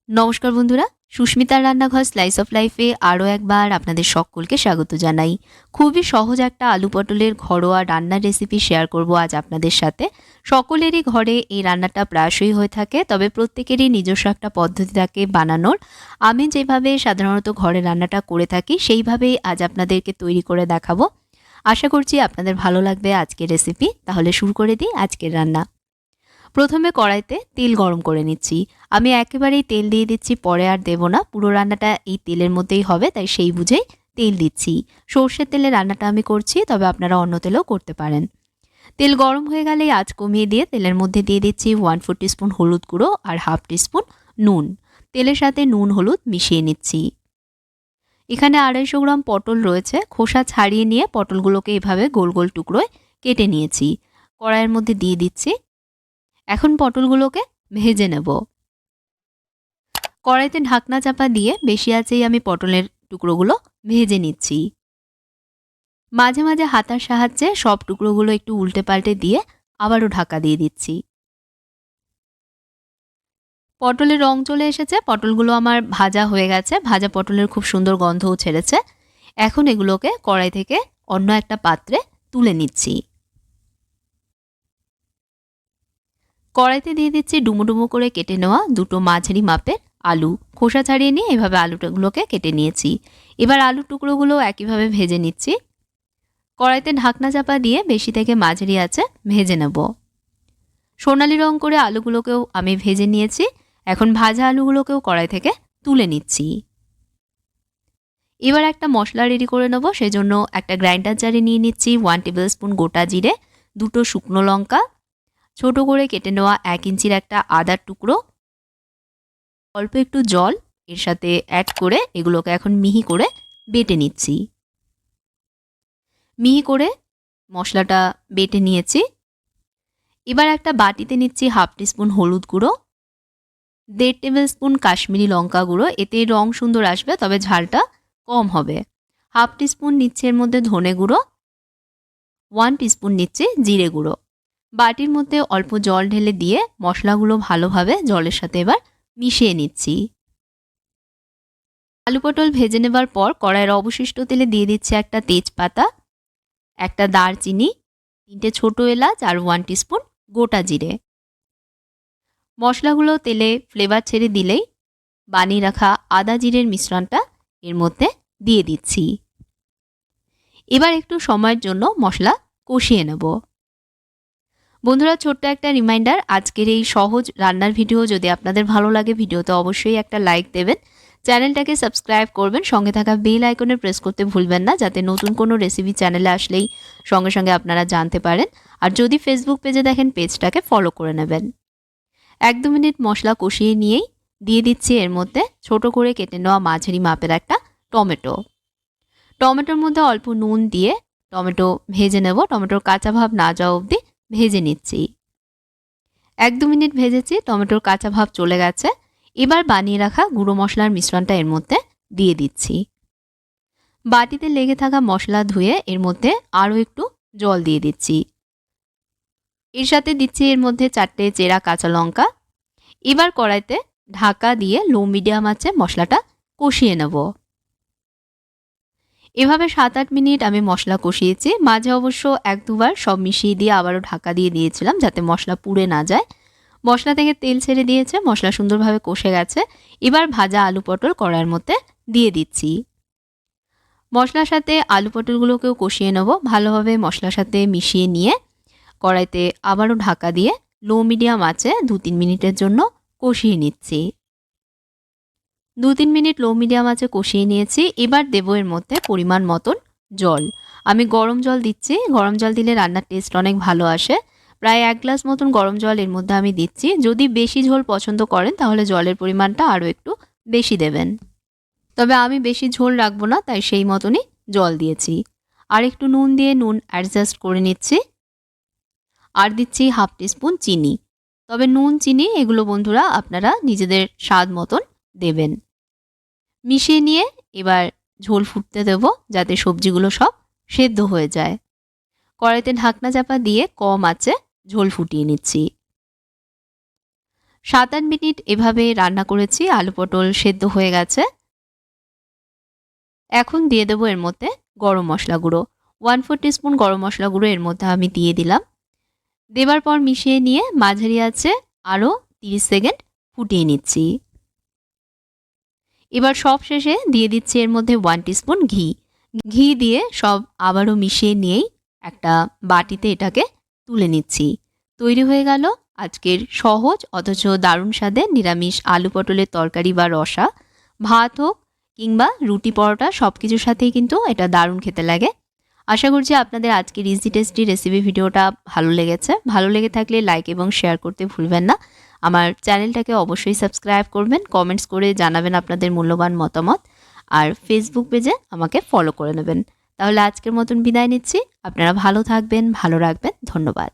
নমস্কার বন্ধুরা, সুস্মিতার রান্নাঘর স্লাইস অফ লাইফে আরও একবার আপনাদের সকলকে স্বাগত জানাই। খুবই সহজ একটা আলু পটলের ঘরোয়া রান্নার রেসিপি শেয়ার করব আজ আপনাদের সাথে। সকলেরই ঘরে এই রান্নাটা প্রায়শই হয়ে থাকে, তবে প্রত্যেকেরই নিজস্ব একটা পদ্ধতি থাকে বানানোর। আমি যেভাবে সাধারণত ঘরে রান্নাটা করে থাকি সেইভাবেই আজ আপনাদেরকে তৈরি করে দেখাবো। আশা করছি আপনাদের ভালো লাগবে আজকের রেসিপি। তাহলে শুরু করে দিই আজকের রান্না। প্রথমে কড়াইতে তেল গরম করে নিচ্ছি। আমি একেবারেই তেল দিয়ে দিচ্ছি, পরে আর দেব না। পুরো রান্নাটা এই তেলের মধ্যেই হবে, তাই সেই বুঝেই তেল দিচ্ছি। সর্ষের তেলে রান্নাটা আমি করছি, তবে আপনারা অন্য তেলেও করতে পারেন। তেল গরম হয়ে গেলেই আঁচ কমিয়ে দিয়ে তেলের মধ্যে দিয়ে দিচ্ছি 1/4 টিস্পুন হলুদ গুঁড়ো আর 1/2 টিস্পুন নুন। তেলের সাথে নুন হলুদ মিশিয়ে নিচ্ছি। এখানে 250 গ্রাম পটল রয়েছে, খোসা ছাড়িয়ে নিয়ে পটলগুলোকে এভাবে গোল গোল টুকরোয় কেটে নিয়েছি। কড়াইয়ের মধ্যে দিয়ে দিচ্ছি। এখন পটলগুলোকে ভেজে নেব। কড়াইতে ঢাকনা চাপা দিয়ে বেশি আঁচেই আমি পটলের টুকরোগুলো ভেজে নিচ্ছি। মাঝে মাঝে হাতার সাহায্যে সব টুকরোগুলো একটু উল্টে পাল্টে দিয়ে আবারও ঢাকা দিয়ে দিচ্ছি। পটলের রং চলে এসেছে, পটলগুলো আমার ভাজা হয়ে গেছে। ভাজা পটলের খুব সুন্দর গন্ধও ছেড়েছে। এখন এগুলোকে কড়াই থেকে অন্য একটা পাত্রে তুলে নিচ্ছি। কড়াইতে দিয়ে দিচ্ছি ডুমো ডুমো করে কেটে নেওয়া দুটো মাঝারি মাপের আলু। খোসা ছাড়িয়ে নিয়ে এভাবে আলুগুলোকে কেটে নিয়েছি। এবার আলুর টুকরোগুলো একইভাবে ভেজে নিচ্ছি। কড়াইতে ঢাকনা চাপা দিয়ে বেশি থেকে মাঝারি আঁচে ভেজে নেব। সোনালি রং করে আলুগুলোকেও আমি ভেজে নিয়েছি। এখন ভাজা আলুগুলোকেও কড়াই থেকে তুলে নিচ্ছি। এবার একটা মশলা রেডি করে নেব। সেজন্য একটা গ্রাইন্ডার জারে নিয়ে নিচ্ছি 1 টেবিল স্পুন গোটা জিরে, দুটো শুকনো লঙ্কা, ছোট করে কেটে নেওয়া 1 ইঞ্চির একটা আদার টুকরো, অল্প একটু জল এর সাথে অ্যাড করে এগুলোকে এখন মিহি করে বেটে নিচ্ছি। মিহি করে মশলাটা বেটে নিয়েছি। এবার একটা বাটিতে নিচ্ছি 1/2 টিস্পুন হলুদ গুঁড়ো, 1.5 টেবিল স্পুন কাশ্মীরি লঙ্কা গুঁড়ো। এতে রং সুন্দর আসবে, তবে ঝালটা কম হবে। 1/2 টিস্পুন নিচ্ছি এর মধ্যে ধনে গুঁড়ো, 1 টিস্পুন নিচ্ছি জিরে গুঁড়ো। বাটির মধ্যে অল্প জল ঢেলে দিয়ে মশলাগুলো ভালোভাবে জলের সাথে এবার মিশিয়ে নিচ্ছি। আলু পটল ভেজে নেবার পর কড়াইয়ের অবশিষ্ট তেলে দিয়ে দিচ্ছি একটা তেজপাতা, একটা দারচিনি, 3টে ছোট এলাচ আর 1 টিস্পুন গোটা জিরে। মশলাগুলো তেলে ফ্লেভার ছেড়ে দিলেই বানিয়ে রাখা আদা জিরের মিশ্রণটা এর মধ্যে দিয়ে দিচ্ছি। এবার একটু সময়ের জন্য মশলা কষিয়ে নেব। বন্ধুরা, ছোট্ট একটা রিমাইন্ডার, আজকের এই সহজ রান্নার ভিডিও যদি আপনাদের ভালো লাগে ভিডিওতে অবশ্যই একটা লাইক দেবেন, চ্যানেলটাকে সাবস্ক্রাইব করবেন, সঙ্গে থাকা বেল আইকনে প্রেস করতে ভুলবেন না, যাতে নতুন কোনো রেসিপি চ্যানেলে আসলেই সঙ্গে সঙ্গে আপনারা জানতে পারেন। আর যদি ফেসবুক পেজে দেখেন পেজটাকে ফলো করে নেবেন। 1-2 মিনিট মশলা কষিয়ে নিয়েই দিয়ে দিচ্ছি এর মধ্যে ছোট করে কেটে নেওয়া মাঝারি মাপের একটা টমেটো। টমেটোর মধ্যে অল্প নুন দিয়ে টমেটো ভেজে নেব। টমেটোর কাঁচা ভাব না যাওয়া অবধি ভেজে নিচ্ছি। 1-2 মিনিট ভেজেছি, টমেটোর কাঁচা ভাব চলে গেছে। এবার বানিয়ে রাখা গুঁড়ো মশলার মিশ্রণটা এর মধ্যে দিয়ে দিচ্ছি। বাটিতে লেগে থাকা মশলা ধুয়ে এর মধ্যে আরও একটু জল দিয়ে দিচ্ছি। এর সাথে দিচ্ছি এর মধ্যে 4টে চেরা কাঁচা লঙ্কা। এবার কড়াইতে ঢাকা দিয়ে লো মিডিয়াম আঁচে মশলাটা কষিয়ে নেব। এভাবে 7-8 মিনিট আমি মশলা কষিয়েছি। মাঝে অবশ্য 1-2বার সব মিশিয়ে দিয়ে আবারও ঢাকা দিয়ে দিয়েছিলাম, যাতে মশলা পুড়ে না যায়। মশলা থেকে তেল ছেড়ে দিয়েছে, মশলা সুন্দরভাবে কষে গেছে। এবার ভাজা আলু পটল কড়াইয়ের মধ্যে দিয়ে দিচ্ছি। মশলার সাথে আলু পটলগুলোকেও কষিয়ে নেব। ভালোভাবে মশলার সাথে মিশিয়ে নিয়ে কড়াইতে আবারও ঢাকা দিয়ে লো মিডিয়াম আঁচে 2-3 মিনিটের জন্য কষিয়ে নিচ্ছি। 2-3 মিনিট লো মিডিয়াম আঁচে কষিয়ে নিয়েছি। এবার দেবো এর মধ্যে পরিমাণ মতন জল। আমি গরম জল দিচ্ছি। গরম জল দিলে রান্নার টেস্ট অনেক ভালো আসে। প্রায় 1 গ্লাস মতন গরম জল এর মধ্যে আমি দিচ্ছি। যদি বেশি ঝোল পছন্দ করেন তাহলে জলের পরিমাণটা আরও একটু বেশি দেবেন, তবে আমি বেশি ঝোল রাখবো না, তাই সেই মতনই জল দিয়েছি। আর একটু নুন দিয়ে নুন অ্যাডজাস্ট করে নিচ্ছি। আর দিচ্ছি 1/2 টিস্পুন চিনি। তবে নুন চিনি এগুলো বন্ধুরা আপনারা নিজেদের স্বাদ মতন দেবেন। মিশিয়ে নিয়ে এবার ঝোল ফুটতে দেব, যাতে সবজিগুলো সব সেদ্ধ হয়ে যায়। কড়াইতে ঢাকনা চাপা দিয়ে কম আঁচে ঝোল ফুটিয়ে নিচ্ছি। 7-8 মিনিট এভাবে রান্না করেছি। আলু পটল সেদ্ধ হয়ে গেছে। এখন দিয়ে দেবো এর মধ্যে গরম মশলা গুঁড়ো। 1/4 টিস্পুন গরম মশলা গুঁড়ো এর মধ্যে আমি দিয়ে দিলাম। দেবার পর মিশিয়ে নিয়ে মাঝারি আঁচে আরও 30 সেকেন্ড ফুটিয়ে নিচ্ছি। এবার সব শেষে দিয়ে দিচ্ছি এর মধ্যে 1 টিস্পুন ঘি। ঘি দিয়ে সব আবারও মিশিয়ে নিয়েই একটা বাটিতে এটাকে তুলে নিচ্ছি। তৈরি হয়ে গেল আজকের সহজ অথচ দারুণ স্বাদের নিরামিষ আলু পটলের তরকারি বা রসা। ভাত হোক কিংবা রুটি পরোটা সব কিছুর সাথেই কিন্তু এটা দারুণ খেতে লাগে। আশা করছি আপনাদের আজকের ইজি টেস্টি রেসিপি ভিডিওটা ভালো লেগেছে। ভালো লেগে থাকলে লাইক এবং শেয়ার করতে ভুলবেন না। আমার চ্যানেলটাকে অবশ্যই সাবস্ক্রাইব করবেন, কমেন্টস করে জানাবেন আপনাদের মূল্যবান মতামত, আর ফেসবুক পেজে আমাকে ফলো করে নেবেন। তাহলে আজকের মতন বিদায় নিচ্ছি। আপনারা ভালো থাকবেন, ভালো রাখবেন। ধন্যবাদ।